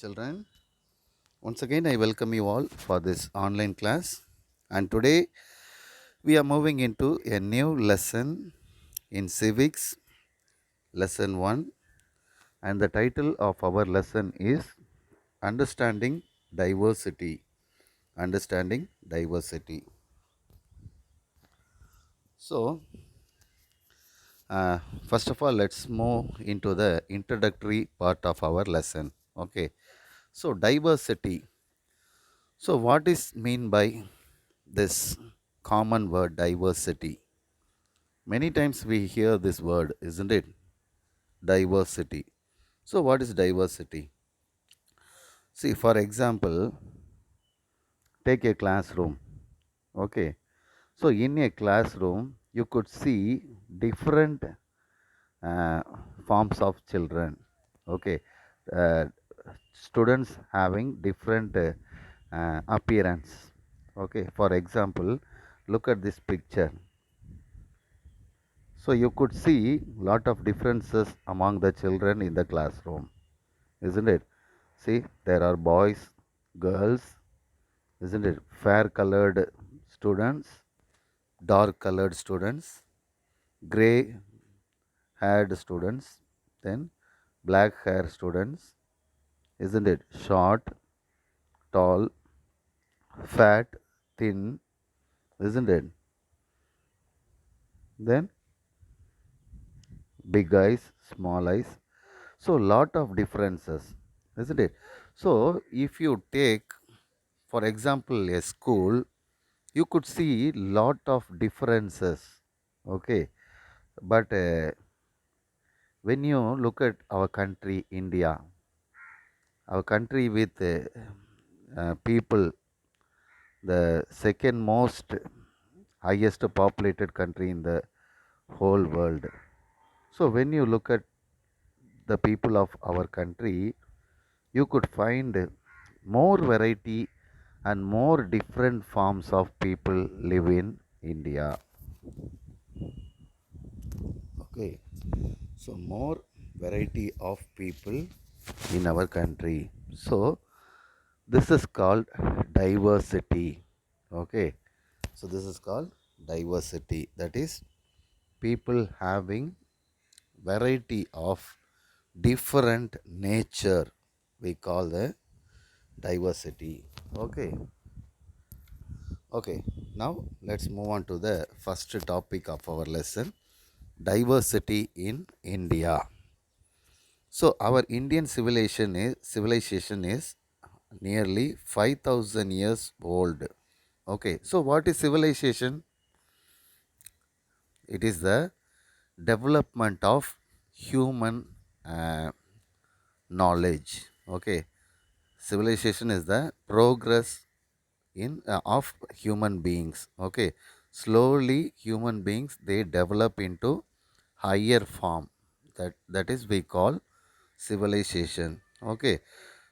Children, once again I welcome you all for this online class. And today we are moving into a new lesson in civics, lesson 1. And the title of our lesson is Understanding Diversity. Understanding Diversity. So, uh, first of all, let's move into the introductory part of our lesson. Okay. So, diversity. So, what is mean by this common word diversity? Many times we hear this word, isn't it? Diversity. So, what is diversity? See, for example, take a classroom. Okay. So, in a classroom, you could see different uh, forms of children. Okay. Uh, Students having different appearance. Okay. For example, look at this picture. So you could see lot of differences among the children in the classroom, isn't it? See, there are boys, girls, isn't it? Fair colored students, dark colored students, gray haired students, then black hair students, isn't it? Short, tall, fat, thin, isn't it? Then big eyes, small eyes. So lot of differences, isn't it? So if you take, for example, a school, you could see lot of differences. Okay, but when you look at our country, India, our country with people, the second most highest populated country in the whole world. So when you look at the people of our country, you could find more variety and more different forms of people live in India. Okay, so more variety of people in our country. So this is called diversity. Okay, so this is called diversity. That is people having variety of different nature. We call the diversity. Okay. Okay, now let's move on to the first topic of our lesson, diversity in India. So our Indian civilization is nearly 5000 years old. Okay, so what is civilization? It is the development of human uh, knowledge. Okay, civilization is the progress in of human beings. Okay, slowly human beings they develop into higher form, that is we call civilization. Okay,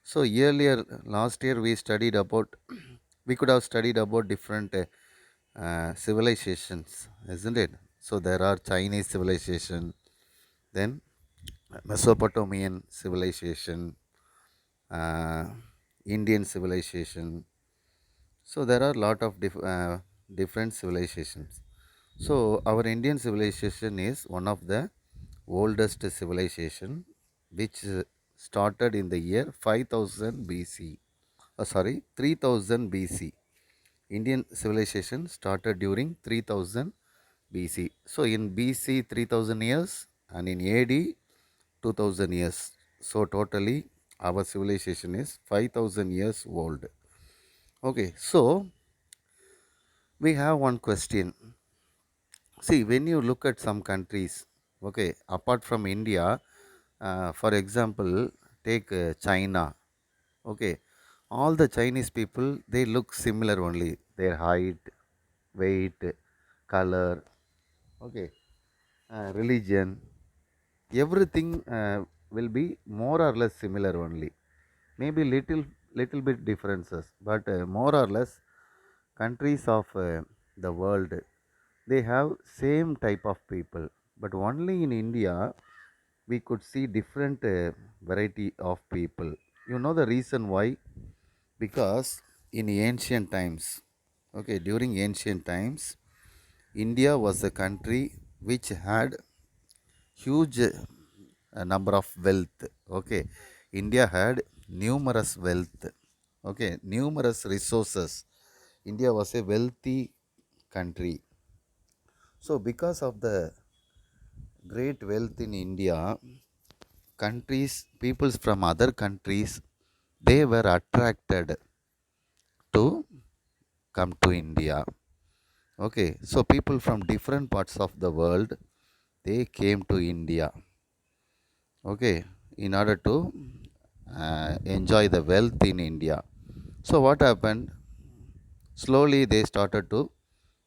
so earlier last year we studied about we could have studied about different civilizations, isn't it? So there are Chinese civilization, then Mesopotamian civilization, uh, Indian civilization. So there are a lot of different civilizations. So our Indian civilization is one of the oldest civilization, which started in the year 5000 BC. Sorry, 3000 BC. Indian civilization started during 3000 BC. So in BC 3000 years and in AD 2000 years. So totally our civilization is 5000 years old. Okay, so we have one question. See, when you look at some countries, okay, apart from India, for example, take China, okay, all the Chinese people they look similar only. Their height, weight, color, okay, religion, everything will be more or less similar only. Maybe little bit differences, but more or less countries of the world they have same type of people, but only in India we could see different variety of people. You know the reason why? Because in ancient times, okay, during ancient times, India was a country which had huge number of wealth. Okay, India had numerous wealth. Okay, numerous resources. India was a wealthy country. So because of the great wealth in India, countries, peoples from other countries, they were attracted to come to India. Okay, so people from different parts of the world, they came to India. Okay, in order to enjoy the wealth in India. So what happened? Slowly they started to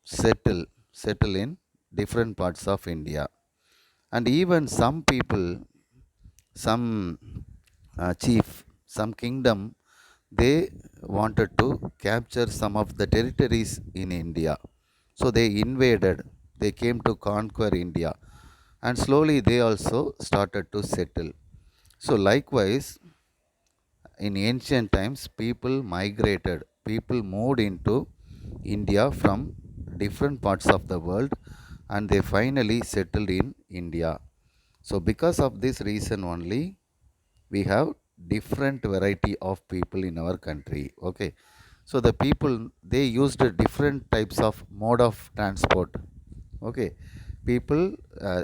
settle settle in different parts of India, and even some people, some chief, some kingdom, they wanted to capture some of the territories in India. So they invaded, they came to conquer India, and slowly they also started to settle. So likewise, in ancient times, people migrated, people moved into India from different parts of the world, and they finally settled in India. So because of this reason only, we have different variety of people in our country. Okay, so the people, they used different types of mode of transport. Okay, people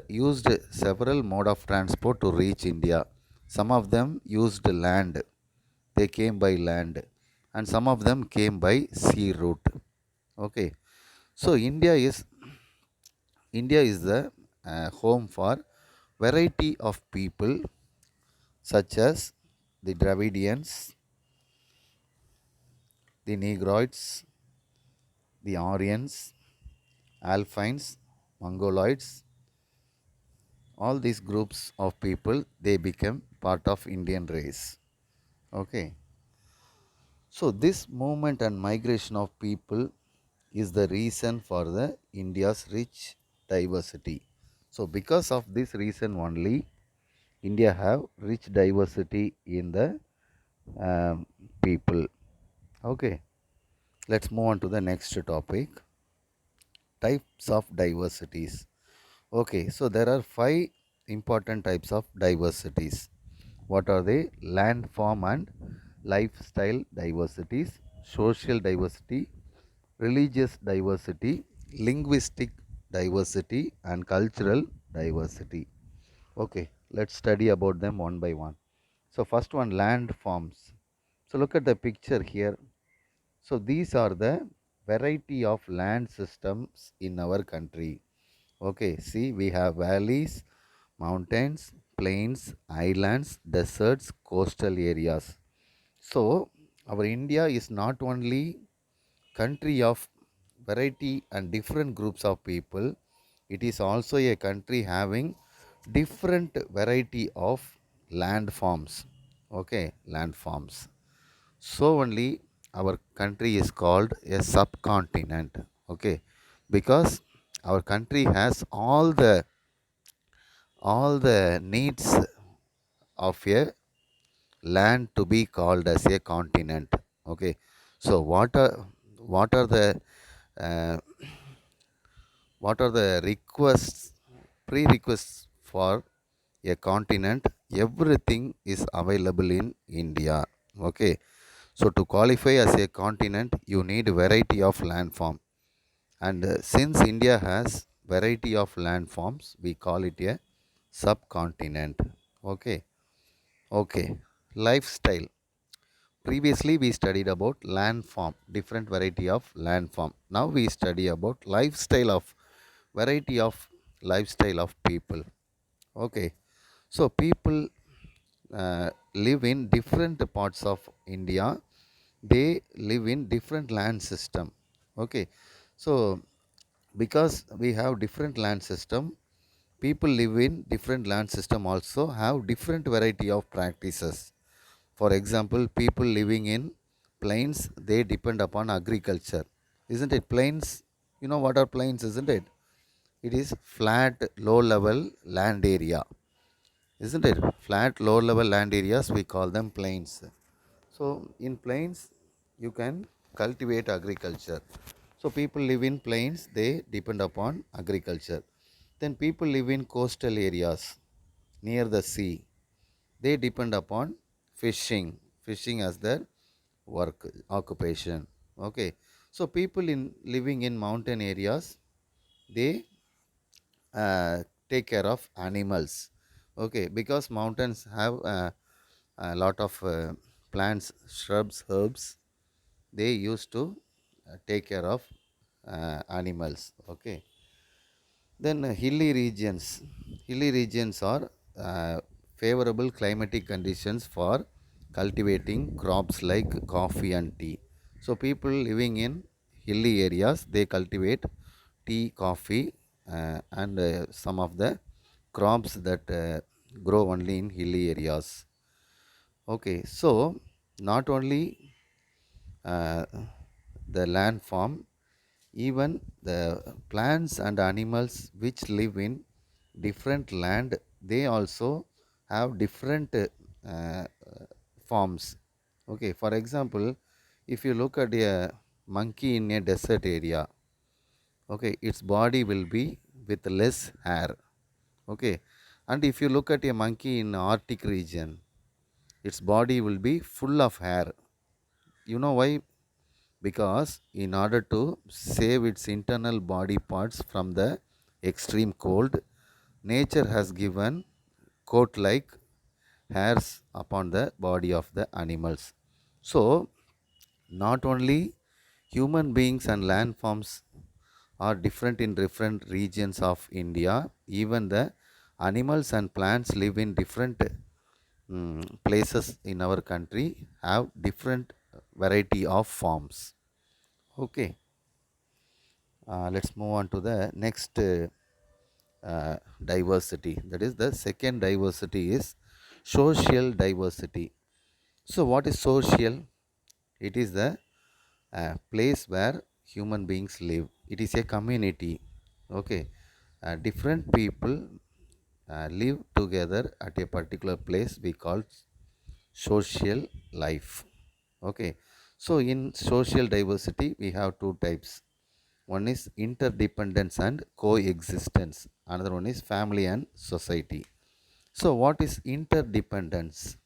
used several mode of transport to reach India. Some of them used land, they came by land, and some of them came by sea route. Okay, so India is the home for variety of people, such as the Dravidians, the Negroids, the Aryans, Alpines, Mongoloids. All these groups of people, they became part of Indian race. Okay, so this movement and migration of people is the reason for the India's rich diversity. So because of this reason only, India have rich diversity in the people. Okay, let's move on to the next topic: types of diversities. Okay, so there are five important types of diversities. What are they? Land form and lifestyle diversities, social diversity, religious diversity, linguistic diversity, and cultural diversity. Okay, let's study about them one by one. So first one, land forms. So look at the picture here. So these are the variety of land systems in our country. Okay, see, we have valleys, mountains, plains, islands, deserts, coastal areas. So our India is not only country of variety and different groups of people, it is also a country having different variety of land forms. Okay, land forms. So only our country is called a subcontinent. Okay, because our country has all the needs of a land to be called as a continent. Okay, so what are the uh, what are the requests, prerequisites for a continent? Everything is available in India. Okay, so to qualify as a continent, you need variety of landform, and since India has variety of landforms, we call it a subcontinent. Okay, okay. Lifestyle. Previously we studied about landform, different variety of landform. Now we study about lifestyle of variety of lifestyle of people. Okay, so people live in different parts of India, they live in different land system. Okay, so because we have different land system, people live in different land system also have different variety of practices. For example, people living in plains, they depend upon agriculture, isn't it? Plains, you know what are plains, isn't it? It is flat, low level land area, isn't it? Flat, low level land areas, we call them plains. So in plains you can cultivate agriculture. So people live in plains, they depend upon agriculture. Then people live in coastal areas near the sea, they depend upon fishing as their work occupation. Okay, so people in living in mountain areas, they take care of animals. Okay, because mountains have a lot of plants, shrubs, herbs, they used to take care of animals. Okay, then hilly regions are favorable climatic conditions for cultivating crops like coffee and tea. So people living in hilly areas, they cultivate tea, coffee, and some of the crops that grow only in hilly areas. Okay, so not only uh, the land form, even the plants and animals which live in different land, they also have different forms. Okay, for example, if you look at a monkey in a desert area, okay, its body will be with less hair. Okay, and if you look at a monkey in Arctic region, its body will be full of hair. You know why? Because in order to save its internal body parts from the extreme cold, nature has given coat like hairs upon the body of the animals. So, not only human beings and landforms are different in different regions of India, even the animals and plants live in different places in our country, have different variety of forms. Okay, let's move on to the next diversity. That is, the second diversity is social diversity. So what is social? It is the place where human beings live. It is a community. Okay, different people live together at a particular place, we call social life. Okay, so in social diversity we have two types. One is interdependence and coexistence. Another one is family and society. So, what is interdependence?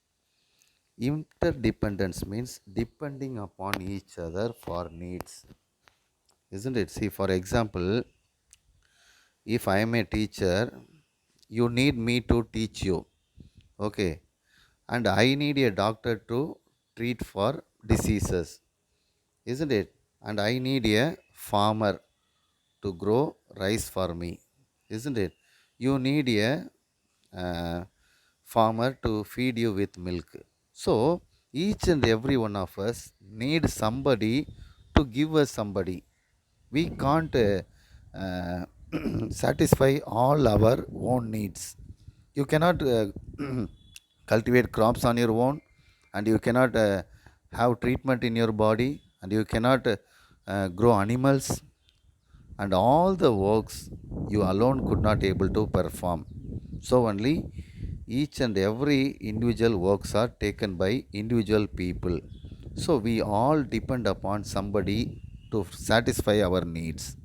Interdependence means depending upon each other for needs, isn't it? See, for example, if I am a teacher, you need me to teach you, okay, and I need a doctor to treat for diseases, isn't it? And I need a farmer to grow rice for me, isn't it? You need a uh, farmer to feed you with milk. So each and every one of us need somebody to give us somebody. We can't satisfy all our own needs. You cannot cultivate crops on your own, and you cannot have treatment in your body, and you cannot grow animals, and all the works you alone could not able to perform. So only each and every individual works are taken by individual people. So we all depend upon somebody to satisfy our needs.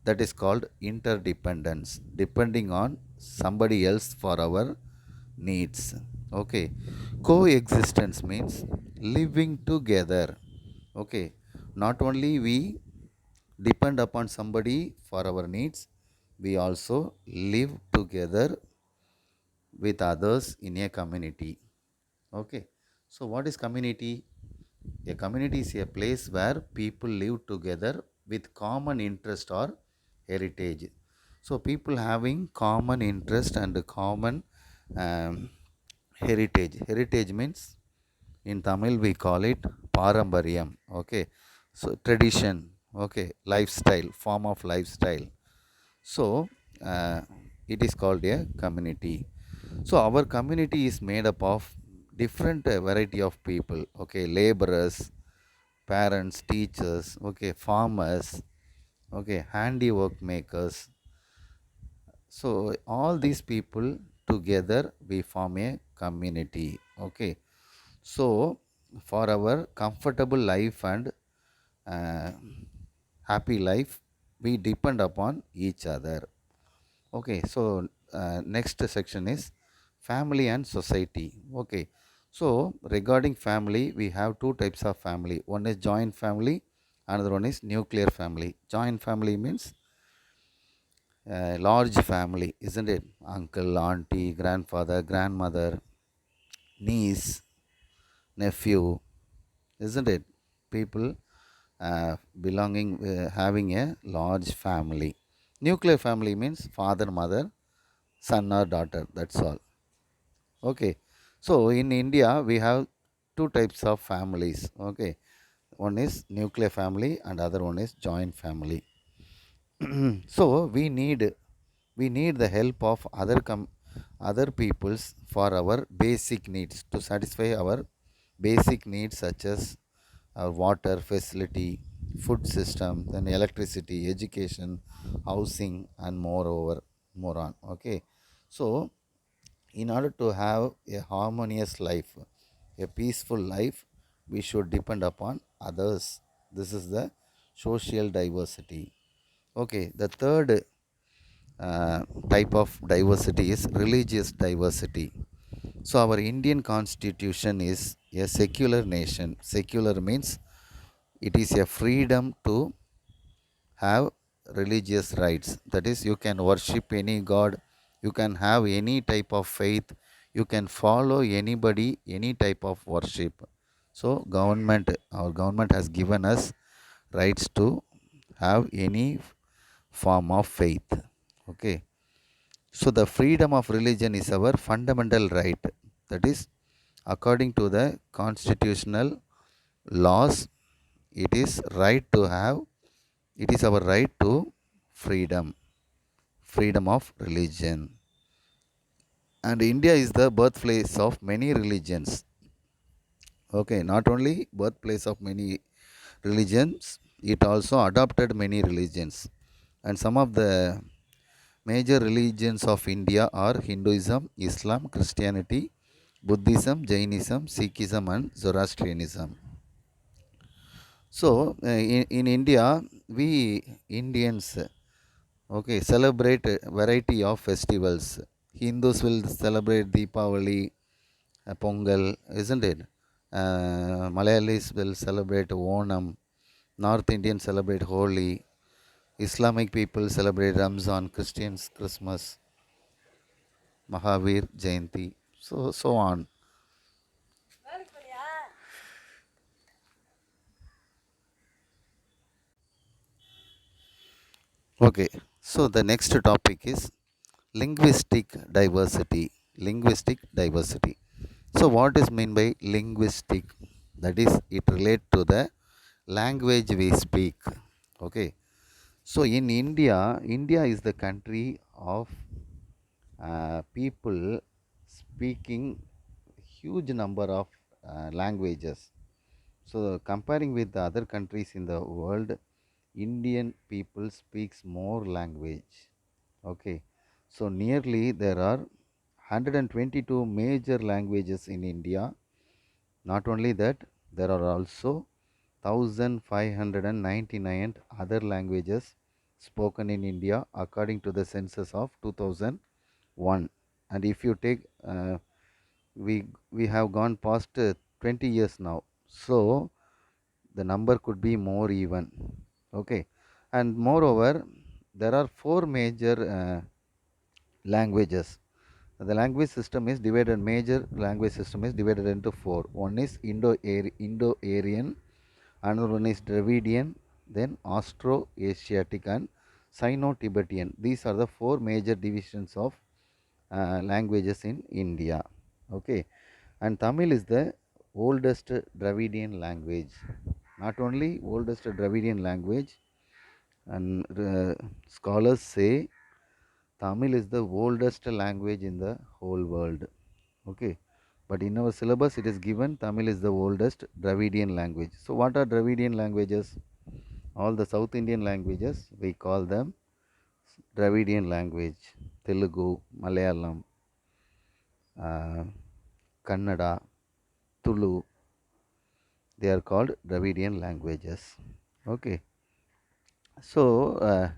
That is called interdependence, depending on somebody else for our needs. Okay, coexistence means living together. Okay, not only we depend upon somebody for our needs, we also live together with others in a community. Okay, so what is community? A community is a place where people live together with common interest or heritage. So people having common interest and common um, heritage. Heritage means in Tamil we call it parambaryam. Okay, so tradition. Okay, lifestyle, form of lifestyle. So uh, it is called a community. So our community is made up of different variety of people. Okay, laborers, parents, teachers, okay, farmers, okay, handiwork makers. So all these people together we form a community. Okay, so for our comfortable life and uh, happy life, we depend upon each other. Okay, so next section is family and society. Okay, so regarding family, we have two types of family. One is joint family, another one is nuclear family. Joint family means large family, isn't it? Uncle, auntie, grandfather, grandmother, niece, nephew, isn't it? People having a large family. Nuclear family means father, mother, son or daughter. That's all. Okay. So in India, we have two types of families. Okay. One is nuclear family and other one is joint family. So we need the help of other peoples for our basic needs, to satisfy our basic needs such as our water facility, food system, then electricity, education, housing, and more on. Okay, so in order to have a harmonious life, a peaceful life, we should depend upon others. This is the social diversity. Okay, the third type of diversity is religious diversity. So, our Indian constitution is a secular nation. Secular means it is a freedom to have religious rights. That is, you can worship any god, you can have any type of faith, you can follow anybody, any type of worship. So, our government has given us rights to have any form of faith. Okay. So, the freedom of religion is our fundamental right. That is, according to the constitutional laws, it is right to have, it is our right to freedom, freedom of religion. And India is the birthplace of many religions. Okay, not only birthplace of many religions, it also adopted many religions. And some of the major religions of India are Hinduism, Islam, Christianity, Buddhism, Jainism, Sikhism, and Zoroastrianism. So, in India, we Indians, okay, celebrate a variety of festivals. Hindus will celebrate Deepavali, Pongal, isn't it? Malayalis will celebrate Onam. North Indians celebrate Holi. Islamic people celebrate Ramzan. Christians Christmas, Mahavir Jayanti. So on. Okay. So the next topic is linguistic diversity. Linguistic diversity. So what is meant by linguistic? That is, it relate to the language we speak. Okay. So in India, India is the country of people speaking huge number of languages. So comparing with the other countries in the world, Indian people speaks more language. Okay. So nearly there are 122 major languages in India. Not only that, there are also 1599 other languages spoken in India according to the census of 2001. And if you take, we have gone past 20 years now. So the number could be more even. Okay. And moreover, there are four major languages. The language system is divided, major language system is divided into four. One is Indo-Aryan, another one is Dravidian, then Austro-Asiatic and Sino-Tibetan. These are the four major divisions of languages in India. Okay, and Tamil is the oldest Dravidian language. Not only oldest Dravidian language, and scholars say Tamil is the oldest language in the whole world. Okay, but in our syllabus it is given Tamil is the oldest Dravidian language. So what are Dravidian languages? All the South Indian languages, we call them Dravidian language. Telugu, Malayalam, uh, Kannada, Tulu, they are called Dravidian languages. Okay, so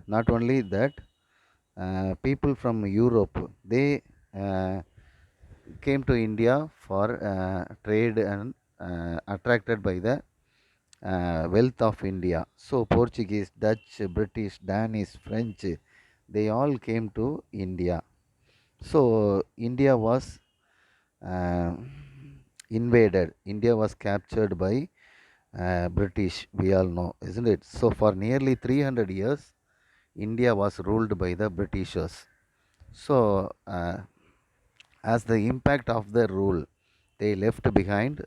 not only that, people from Europe, they uh, came to India for trade and attracted by the wealth of India. So Portuguese, Dutch, British, Danish, French, they all came to India. So India was uh, invaded. India was captured by British, we all know, isn't it? So for nearly 300 years, India was ruled by the Britishers. So as the impact of their rule, they left behind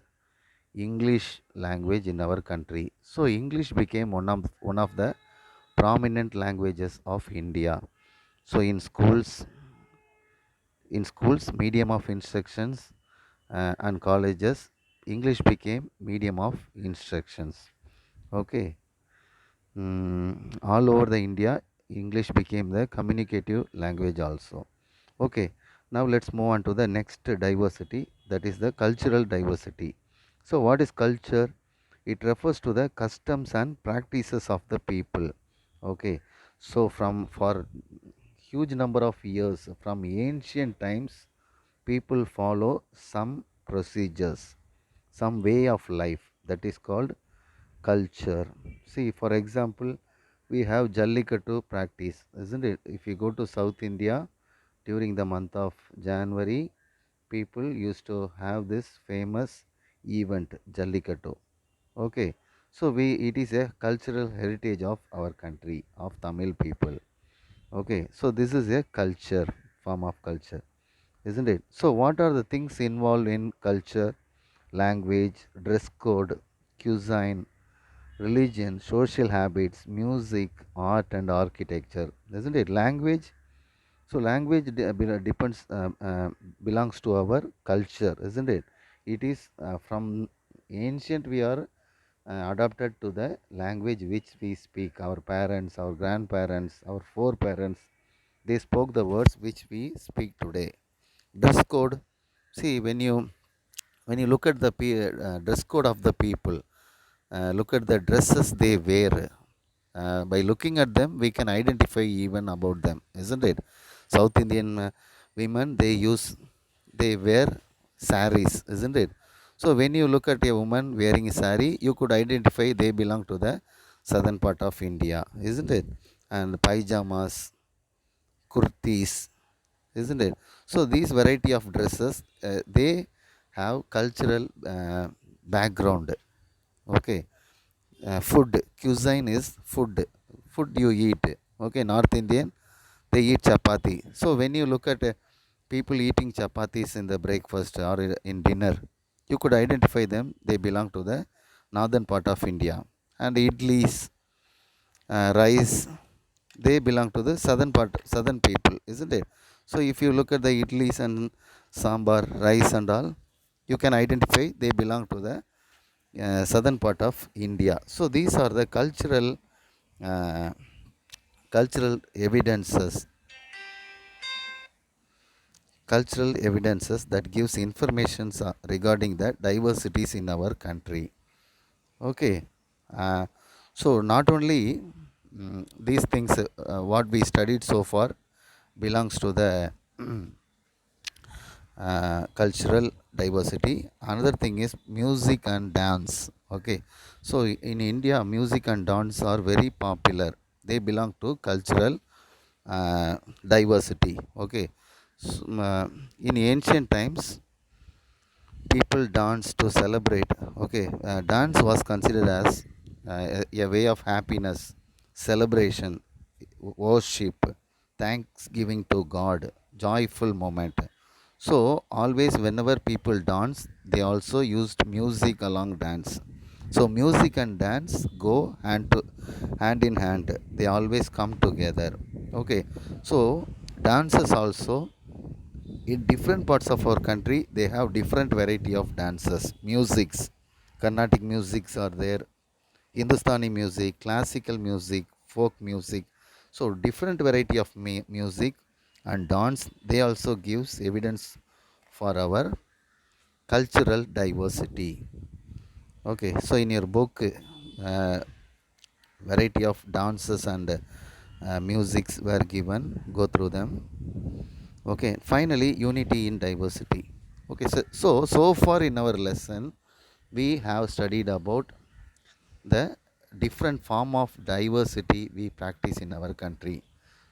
English language in our country. So English became one of the prominent languages of India. So in schools, medium of instructions, and colleges, English became medium of instructions. Okay. All over the India, English became the communicative language also. Okay, now let's move on to the next diversity, that is the cultural diversity. So, what is culture? It refers to the customs and practices of the people. Okay, so from for huge number of years, from ancient times, people follow some procedures, some way of life, that is called culture. See, for example, we have Jallikattu practice, isn't it? If you go to South India during the month of January, people used to have this famous event, Jallikattu. Okay, so it is a cultural heritage of our country, of Tamil people. Okay, so this is a culture, form of culture, isn't it? So, what are the things involved in culture? Language, dress code, cuisine, religion, social habits, music, art, and architecture, isn't it? Language. So language depends belongs to our culture, isn't it? It is from ancient we are adapted to the language which we speak. Our parents, our grandparents, our foreparents, they spoke the words which we speak today. Dress code. See, when you look at the dress code of the people, look at the dresses they wear. By looking at them, we can identify even about them, isn't it? South Indian women, they wear saris, isn't it? So when you look at a woman wearing a sari, you could identify they belong to the southern part of India, isn't it? And pajamas, kurtis, isn't it? So these variety of dresses, they have cultural background. Okay. Food, cuisine is food you eat. Okay, North Indian, they eat chapati. So when you look at people eating chapatis in the breakfast or in dinner, you could identify them, they belong to the northern part of India. And idlis, rice, they belong to the southern people, isn't it? So if you look at the idlis and sambar, rice and all, you can identify they belong to the southern part of India. So these are the uh, cultural evidences, that gives information regarding the diversities in our country. Okay, uh, so not only these things, what we studied so far belongs to the cultural diversity. Another thing is music and dance. Okay, so in India, music and dance are very popular. They belong to cultural diversity. Okay, so, in ancient times, people dance to celebrate. Okay, dance was considered as a way of happiness, celebration, worship, thanksgiving to God, joyful moment. So always whenever people dance, they also used music along dance. So music and dance go hand in hand, they always come together. Okay, so dances also, in different parts of our country, they have different variety of dances, musics. Carnatic musics are there, Hindustani music, classical music, folk music. So different variety of music and dance, they also gives evidence for our cultural diversity. Okay, so in your book, variety of dances and musics were given. Go through them. Okay, finally, unity in diversity. Okay, so far in our lesson, we have studied about the different form of diversity we practice in our country.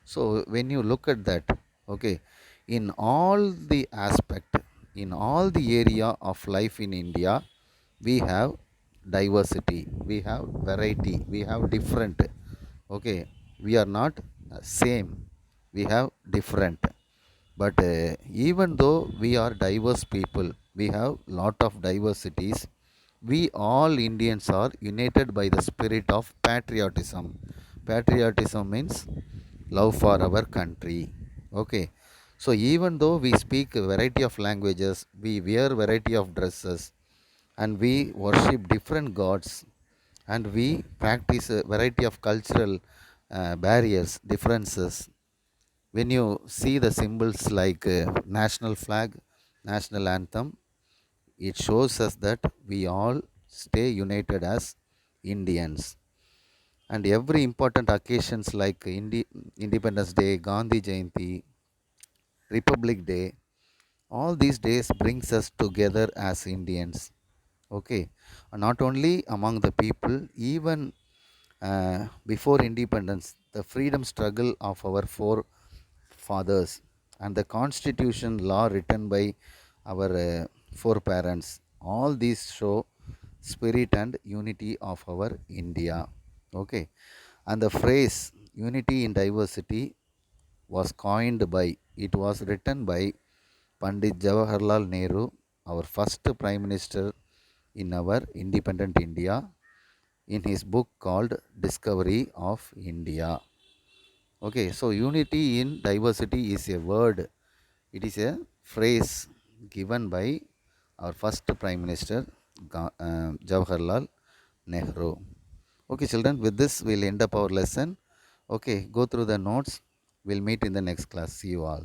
So when you look at that, okay, in all the aspect, in all the area of life in India, we have diversity, we have variety, we have different. Okay, we are not same, we have different. But even though we are diverse people, we have lot of diversities, we all Indians are united by the spirit of patriotism. Patriotism means love for our country. Okay, so even though we speak a variety of languages, we wear variety of dresses, and we worship different gods, and we practice a variety of cultural barriers, differences. When you see the symbols like national flag, national anthem, it shows us that we all stay united as Indians. And every important occasions like Independence Day, Gandhi Jayanti, Republic Day, all these days brings us together as Indians. Okay, not only among the people, even before independence, the freedom struggle of our forefathers and the constitution law written by our foreparents, all these show spirit and unity of our India. Okay, and the phrase unity in diversity was coined by, it was written by Pandit Jawaharlal Nehru, our first prime minister in our independent India, in his book called Discovery of India. Okay, so unity in diversity is a word, it is a phrase given by our first Prime Minister, Jawaharlal Nehru. Okay, children, with this we'll end up our lesson. Okay, go through the notes. We'll meet in the next class. See you all.